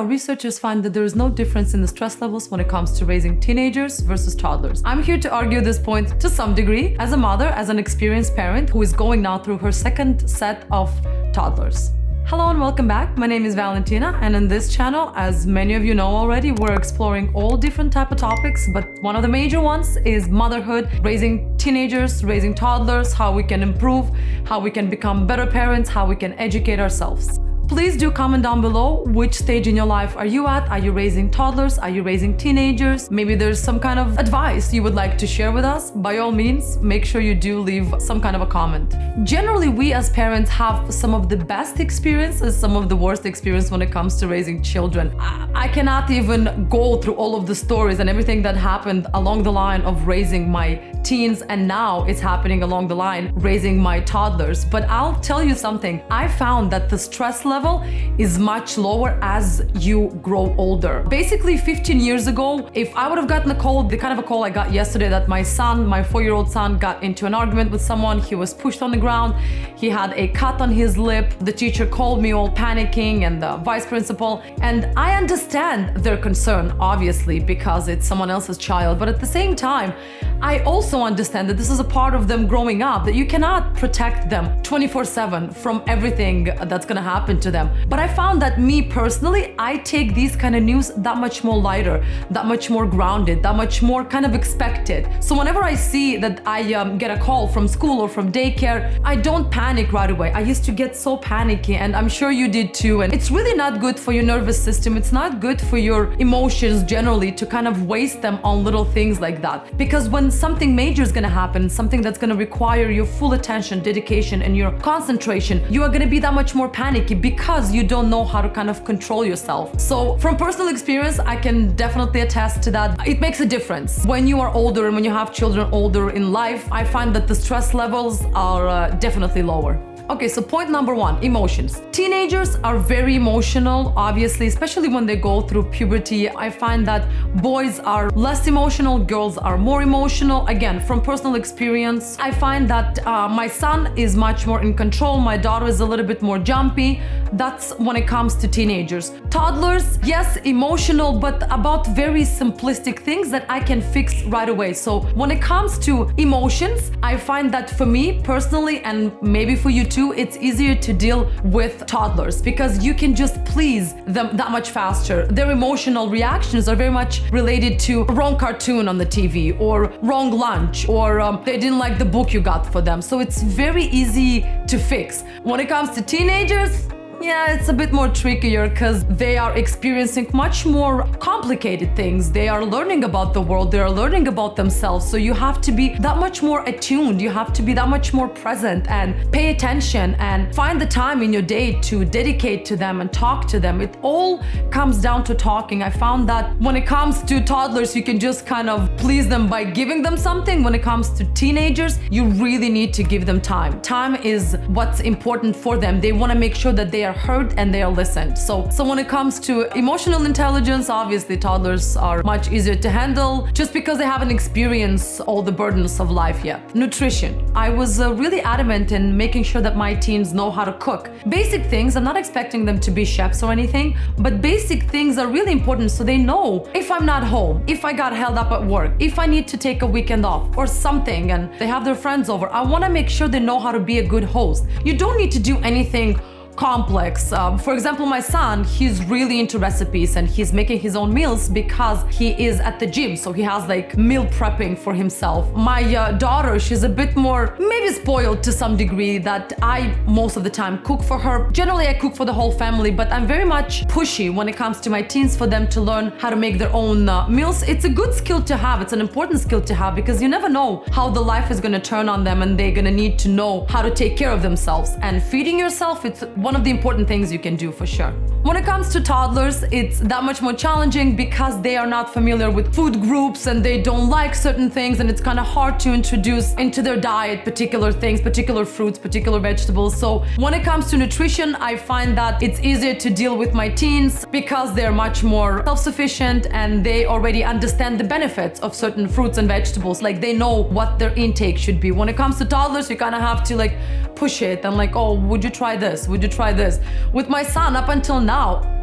researchers find that there is no difference in the stress levels when it comes to raising teenagers versus toddlers. I'm here to argue this point to some degree as a mother, as an experienced parent who is going now through her second set of toddlers. Hello and welcome back. My name is Valentina, and in this channel, as many of you know already, we're exploring all different type of topics, but one of the major ones is motherhood, raising teenagers, raising toddlers, how we can improve, how we can become better parents, how we can educate ourselves. Please do comment down below which stage in your life are you at. Are you raising toddlers? Are you raising teenagers? Maybe there's some kind of advice you would like to share with us. By all means, make sure you do leave some kind of a comment. Generally, we as parents have some of the best experiences, some of the worst experience when it comes to raising children. I cannot even go through all of the stories and everything that happened along the line of raising my teens, and now it's happening along the line raising my toddlers. But I'll tell you something. I found that the stress level is much lower as you grow older. Basically, 15 years ago, if I would have gotten a call, the kind of a call I got yesterday, that my son, my 4-year-old son, got into an argument with someone, he was pushed on the ground, he had a cut on his lip, the teacher called me all panicking, and the vice principal, and I understand their concern, obviously, because it's someone else's child, but at the same time, I also understand that this is a part of them growing up, that you cannot protect them 24/7 from everything that's gonna happen to them. But I found that me personally, I take these kind of news that much more lighter, that much more grounded, that much more kind of expected. So whenever I see that I get a call from school or from daycare, I don't panic right away. I used to get so panicky, and I'm sure you did too. And it's really not good for your nervous system. It's not good for your emotions generally to kind of waste them on little things like that. Because when something major is gonna happen, something that's gonna require your full attention, dedication, and your concentration, you are gonna be that much more panicky because you don't know how to kind of control yourself. So from personal experience, I can definitely attest to that. It makes a difference. When you are older and when you have children older in life, I find that the stress levels are definitely lower. Okay, so point number 1, emotions. Teenagers are very emotional, obviously, especially when they go through puberty. I find that boys are less emotional, girls are more emotional. Again, from personal experience, I find that my son is much more in control. My daughter is a little bit more jumpy. That's when it comes to teenagers. Toddlers, yes, emotional, but about very simplistic things that I can fix right away. So when it comes to emotions, I find that for me personally, and maybe for you too, it's easier to deal with toddlers because you can just please them that much faster. Their emotional reactions are very much related to wrong cartoon on the TV or wrong lunch, or they didn't like the book you got for them. So it's very easy to fix. When it comes to teenagers, yeah, it's a bit more trickier because they are experiencing much more complicated things. They are learning about the world, they are learning about themselves. So you have to be that much more attuned, you have to be that much more present and pay attention and find the time in your day to dedicate to them and talk to them. It all comes down to talking. I found that when it comes to toddlers, you can just kind of please them by giving them something. When it comes to teenagers, you really need to give them time. Time is what's important for them. They want to make sure that they are heard and they are listened. So when it comes to emotional intelligence, obviously toddlers are much easier to handle just because they haven't experienced all the burdens of life yet. Nutrition. I was really adamant in making sure that my teens know how to cook. Basic things, I'm not expecting them to be chefs or anything, but basic things are really important so they know if I'm not home, if I got held up at work, if I need to take a weekend off or something and they have their friends over. I want to make sure they know how to be a good host. You don't need to do anything complex. For example, my son, he's really into recipes and he's making his own meals because he is at the gym, so he has like meal prepping for himself. My daughter, she's a bit more maybe spoiled to some degree, that I most of the time cook for her. Generally, I cook for the whole family, but I'm very much pushy when it comes to my teens for them to learn how to make their own meals. It's a good skill to have. It's an important skill to have because you never know how the life is going to turn on them and they're going to need to know how to take care of themselves. And feeding yourself, it's one of the important things you can do for sure. When it comes to toddlers, it's that much more challenging because they are not familiar with food groups and they don't like certain things, and it's kind of hard to introduce into their diet particular things, particular fruits, particular vegetables. So when it comes to nutrition, I find that it's easier to deal with my teens because they're much more self-sufficient and they already understand the benefits of certain fruits and vegetables. Like they know what their intake should be. When it comes to toddlers, you kind of have to like push it and like, oh, would you try this? Would you try this? With my son, up until now,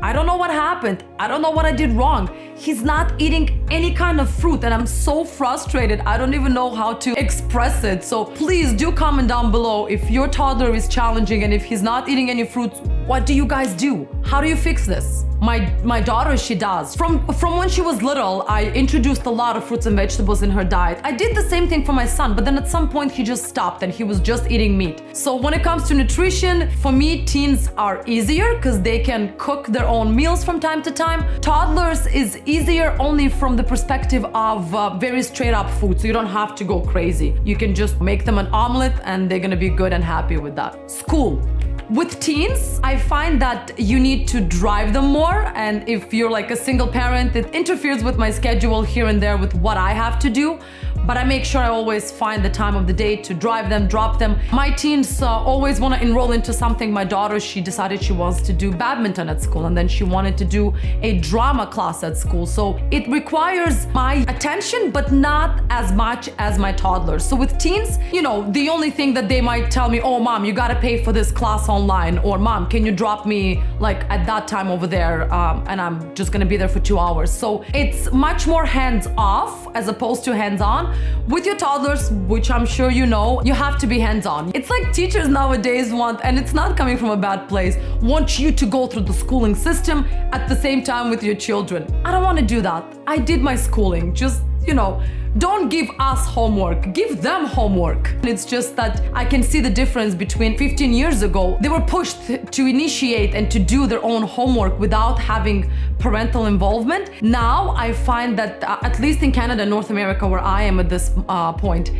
I don't know what happened. I don't know what I did wrong. He's not eating any kind of fruit and I'm so frustrated. I don't even know how to express it. So please do comment down below if your toddler is challenging and if he's not eating any fruits, what do you guys do? How do you fix this? My daughter, she does. From when she was little, I introduced a lot of fruits and vegetables in her diet. I did the same thing for my son, but then at some point he just stopped and he was just eating meat. So when it comes to nutrition, for me, teens are easier because they can cook their own meals from time to time. Toddlers is easier only from the perspective of very straight up food, so you don't have to go crazy. You can just make them an omelet and they're gonna be good and happy with that. School. With teens, I find that you need to drive them more, and if you're like a single parent, it interferes with my schedule here and there with what I have to do. But I make sure I always find the time of the day to drive them, drop them. My teens always want to enroll into something. My daughter, she decided she wants to do badminton at school, and then she wanted to do a drama class at school. So it requires my attention, but not as much as my toddlers. So with teens, you know, the only thing that they might tell me, oh, mom, you got to pay for this class online, or mom, can you drop me like at that time over there, and I'm just going to be there for 2 hours. So it's much more hands off as opposed to hands on. With your toddlers, which I'm sure you know, you have to be hands-on. It's like teachers nowadays want, and it's not coming from a bad place, want you to go through the schooling system at the same time with your children. I don't want to do that. I did my schooling. Just, you know, don't give us homework, give them homework. It's just that I can see the difference between 15 years ago. They were pushed to initiate and to do their own homework without having parental involvement. Now I find that, at least in Canada, North America, where I am at this point,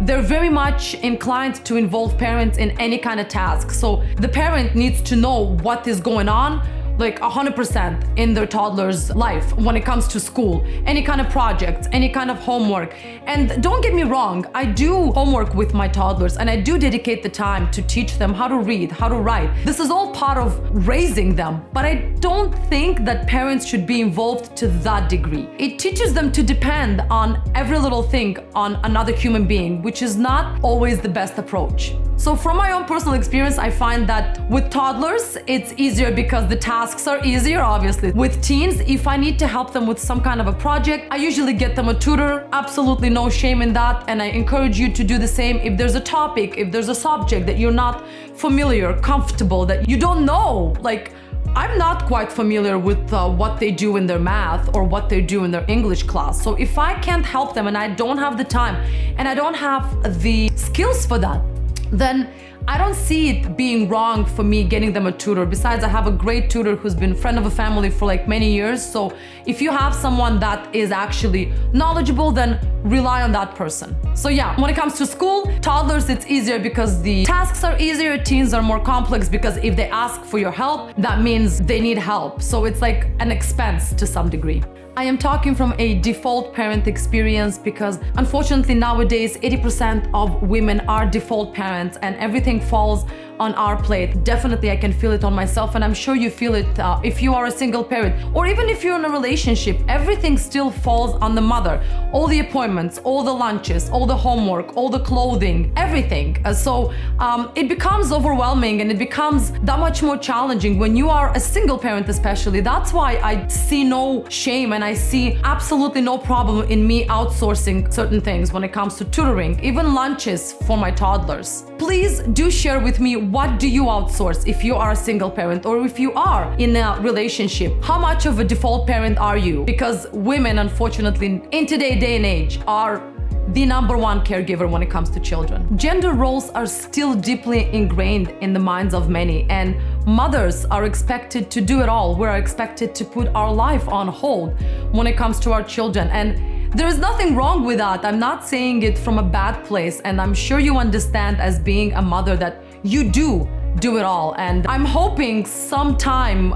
they're very much inclined to involve parents in any kind of task. So the parent needs to know what is going on, like 100% in their toddler's life when it comes to school, any kind of projects, any kind of homework. And don't get me wrong, I do homework with my toddlers and I do dedicate the time to teach them how to read, how to write. This is all part of raising them, but I don't think that parents should be involved to that degree. It teaches them to depend on every little thing on another human being, which is not always the best approach. So from my own personal experience, I find that with toddlers, it's easier because the tasks are easier, obviously. With teens, if I need to help them with some kind of a project, I usually get them a tutor. Absolutely no shame in that. And I encourage you to do the same. If there's a topic, if there's a subject that you're not familiar, comfortable, that you don't know, like, I'm not quite familiar with what they do in their math or what they do in their English class. So if I can't help them and I don't have the time and I don't have the skills for that, then I don't see it being wrong for me getting them a tutor. Besides, I have a great tutor who's been a friend of a family for like many years. So if you have someone that is actually knowledgeable, then rely on that person. So yeah, when it comes to school, toddlers, it's easier because the tasks are easier. Teens are more complex because if they ask for your help, that means they need help. So it's like an expense to some degree. I am talking from a default parent experience because unfortunately nowadays 80% of women are default parents and everything falls on our plate. Definitely I can feel it on myself and I'm sure you feel it if you are a single parent or even if you're in a relationship, everything still falls on the mother. All the appointments, all the lunches, all the homework, all the clothing, everything. So it becomes overwhelming and it becomes that much more challenging when you are a single parent especially. That's why I see no shame and I see absolutely no problem in me outsourcing certain things when it comes to tutoring, even lunches for my toddlers. Please do share with me, what do you outsource if you are a single parent or if you are in a relationship? How much of a default parent are you? Because women, unfortunately, in today's day and age, are the number one caregiver when it comes to children. Gender roles are still deeply ingrained in the minds of many, and mothers are expected to do it all. We're expected to put our life on hold when it comes to our children. And there is nothing wrong with that. I'm not saying it from a bad place, and I'm sure you understand as being a mother that you do it all. And I'm hoping sometime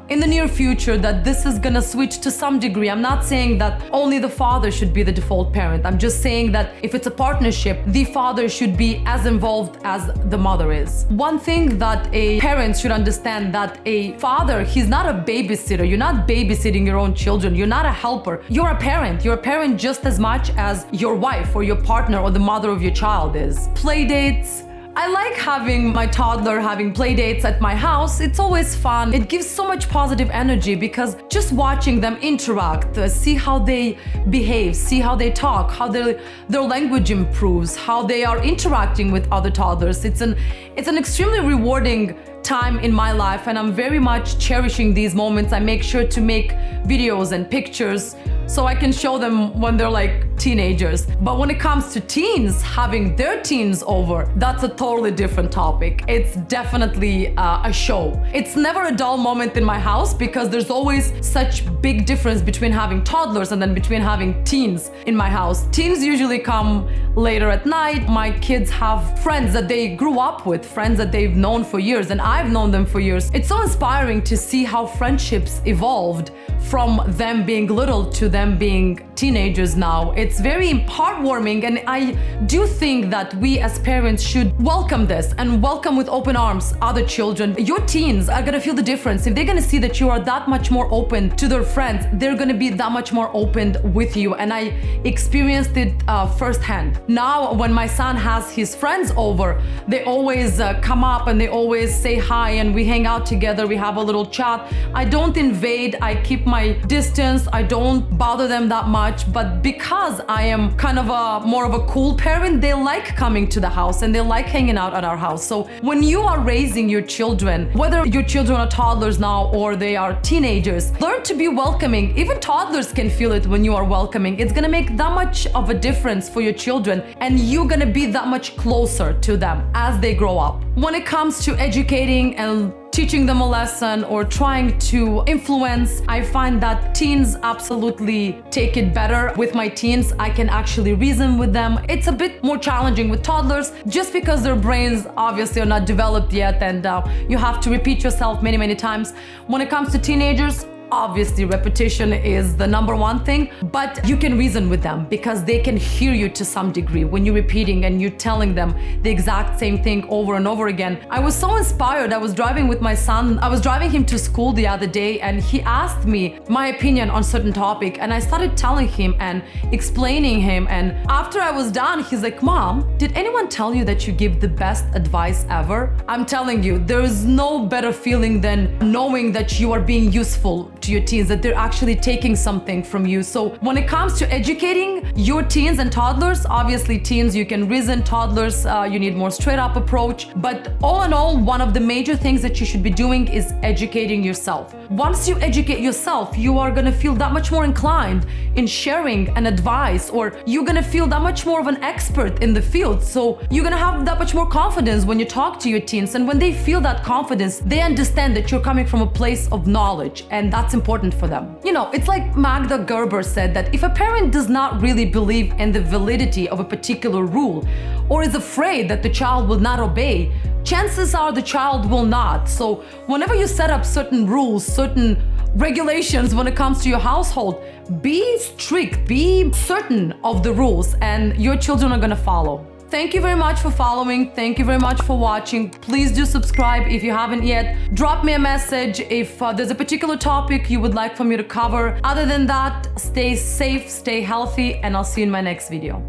in the near future that this is gonna switch to some degree. I'm not saying that only the father should be the default parent. I'm just saying that if it's a partnership, the father should be as involved as the mother is. One thing that a parent should understand, that a father, he's not a babysitter. You're not babysitting your own children. You're not a helper. You're a parent. You're a parent just as much as your wife or your partner or the mother of your child is. Playdates, I like having my toddler having play dates at my house. It's always fun. It gives so much positive energy because just watching them interact, see how they behave, see how they talk, how their language improves, how they are interacting with other toddlers. It's an extremely rewarding time in my life, and I'm very much cherishing these moments. I make sure to make videos and pictures so I can show them when they're like teenagers. But when it comes to teens, having their teens over, that's a totally different topic. It's definitely a show. It's never a dull moment in my house because there's always such big difference between having toddlers and then between having teens in my house. Teens usually come later at night. My kids have friends that they grew up with, friends that they've known for years, and I've known them for years. It's so inspiring to see how friendships evolved from them being little to them being teenagers now. It's very heartwarming, and I do think that we as parents should welcome this and welcome with open arms other children. Your teens are gonna feel the difference. If they're gonna see that you are that much more open to their friends, they're gonna be that much more open with you. And I experienced it firsthand. Now, when my son has his friends over, they always come up and they always say hi and we hang out together. We have a little chat. I don't invade. I keep my distance. I don't bother them that much. But because I am kind of more of a cool parent, they like coming to the house and they like hanging out at our house. So when you are raising your children, whether your children are toddlers now or they are teenagers, learn to be welcoming. Even toddlers can feel it when you are welcoming. It's gonna make that much of a difference for your children, and you're gonna be that much closer to them as they grow up. When it comes to educating and teaching them a lesson or trying to influence, I find that teens absolutely take it better. With my teens, I can actually reason with them. It's a bit more challenging with toddlers just because their brains obviously are not developed yet, and you have to repeat yourself many, many times. When it comes to teenagers, obviously repetition is the number one thing, but you can reason with them because they can hear you to some degree when you're repeating and you're telling them the exact same thing over and over again. I was so inspired. I was driving with my son. I was driving him to school the other day and he asked me my opinion on certain topic, and I started telling him and explaining him, and after I was done, he's like, "Mom, did anyone tell you that you give the best advice ever?" I'm telling you, there is no better feeling than knowing that you are being useful to your teens, that they're actually taking something from you. So when it comes to educating your teens and toddlers, obviously teens you can reason, toddlers you need more straight up approach. But all in all, one of the major things that you should be doing is educating yourself. Once you educate yourself, you are gonna feel that much more inclined in sharing an advice, or you're gonna feel that much more of an expert in the field. So you're gonna have that much more confidence when you talk to your teens, and when they feel that confidence, they understand that you're coming from a place of knowledge, and that's important for them. You know, it's like Magda Gerber said that if a parent does not really believe in the validity of a particular rule or is afraid that the child will not obey, chances are the child will not. So whenever you set up certain rules, certain regulations when it comes to your household, be strict, be certain of the rules, and your children are gonna follow. Thank you very much for following. Thank you very much for watching. Please do subscribe if you haven't yet. Drop me a message if there's a particular topic you would like for me to cover. Other than that, stay safe, stay healthy, and I'll see you in my next video.